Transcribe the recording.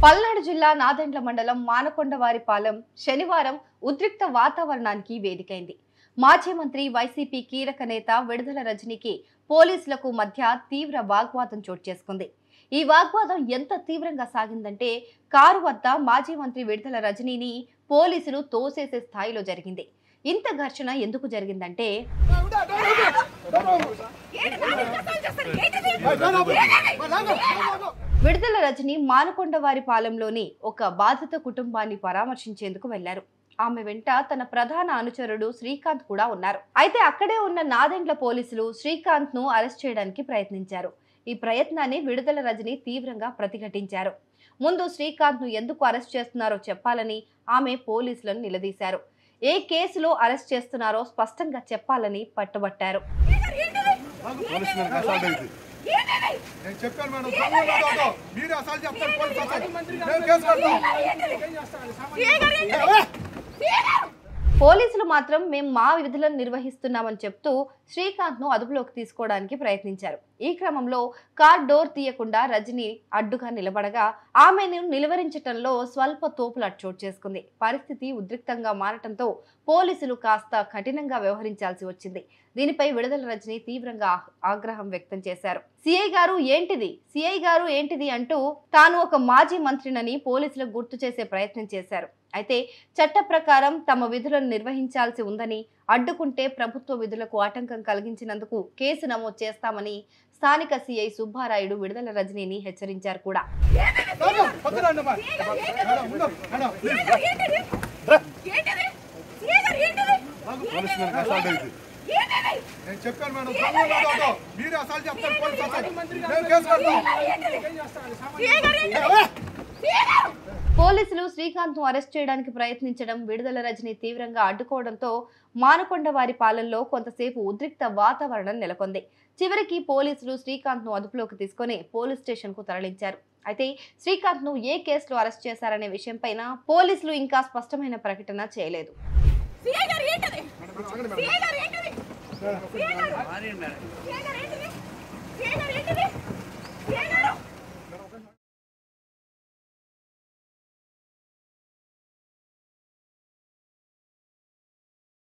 పల్నాడు జిల్లా నాదెండ్ల మండలం మానకొండవారిపాలెం శనివారం ఉద్రిక్త వాతావరణానికి వేదికైంది. మాజీ మంత్రి వైసీపీ కీలక నేత విడుదల రజనీకి పోలీసులకు మధ్య తీవ్ర వాగ్వాదం చోటు చేసుకుంది. ఈ వాగ్వాదం ఎంత తీవ్రంగా సాగిందంటే కారు వద్ద మాజీ మంత్రి విడుదల రజనీని పోలీసులు తోసేసే స్థాయిలో జరిగింది. ఇంత ఘర్షణ ఎందుకు జరిగిందంటే విడుదల రజనీ మానకొండవారిపాలెంలోని ఒక బాధిత కుటుంబాన్ని పరామర్శించేందుకు వెళ్లారు. ఆమె వెంట తన ప్రధాన అనుచరుడు శ్రీకాంత్ కూడా ఉన్నారు. అయితే అక్కడే ఉన్న నాదెండ్ల పోలీసులు శ్రీకాంత్ ను అరెస్ట్ చేయడానికి ప్రయత్నించారు. ఈ ప్రయత్నాన్ని విడుదల రజనీ తీవ్రంగా ప్రతిఘటించారు. ముందు శ్రీకాంత్ ను ఎందుకు అరెస్ట్ చేస్తున్నారో చెప్పాలని ఆమె పోలీసులను నిలదీశారు. ఏ కేసులో అరెస్ట్ చేస్తున్నారో స్పష్టంగా చెప్పాలని పట్టుబట్టారు. పోలీసులు మాత్రం మేము మా విధులను నిర్వహిస్తున్నామని చెప్తూ శ్రీకాంత్ ను అదుపులోకి తీసుకోవడానికి ప్రయత్నించారు. ఈ క్రమంలో కార్ డోర్ తీయకుండా రజనీ అడ్డుగా నిలబడగా ఆమెను నిలువరించడంలో స్వల్ప తోపులాట చోటు చేసుకుంది. పరిస్థితి ఉద్రిక్తంగా మారటంతో పోలీసులు కాస్త కఠినంగా వ్యవహరించాల్సి వచ్చింది. దీనిపై విడుదల రజనీ తీవ్రంగా ఆగ్రహం వ్యక్తం చేశారు. సిఐ గారు ఏంటిది అంటూ తాను ఒక మాజీ మంత్రినని పోలీసులకు గుర్తు చేసే ప్రయత్నం చేశారు. అయితే చట్ట ప్రకారం తమ విధులను నిర్వహించాల్సి ఉందని, అడ్డుకుంటే ప్రభుత్వ విధులకు ఆటంకం కలిగించినందుకు కేసు నమోదు చేస్తామని స్థానిక సిఐ సుబ్బారాయుడు విడుదల రజనీని హెచ్చరించారు కూడా. పోలీసులు శ్రీకాంత్ ను అరెస్ట్ చేయడానికి ప్రయత్నించడం, విడుదల రజనీ తీవ్రంగా అడ్డుకోవడంతో మానకొండవారిపాలెంలో కొంతసేపు ఉద్రిక్త వాతావరణం నెలకొంది. చివరికి పోలీసులు శ్రీకాంత్ ను అదుపులోకి తీసుకుని పోలీస్ స్టేషన్ కు తరలించారు. అయితే శ్రీకాంత్ ను ఏ కేసులో అరెస్ట్ చేశారనే విషయంపైన పోలీసులు ఇంకా స్పష్టమైన ప్రకటన చేయలేదు.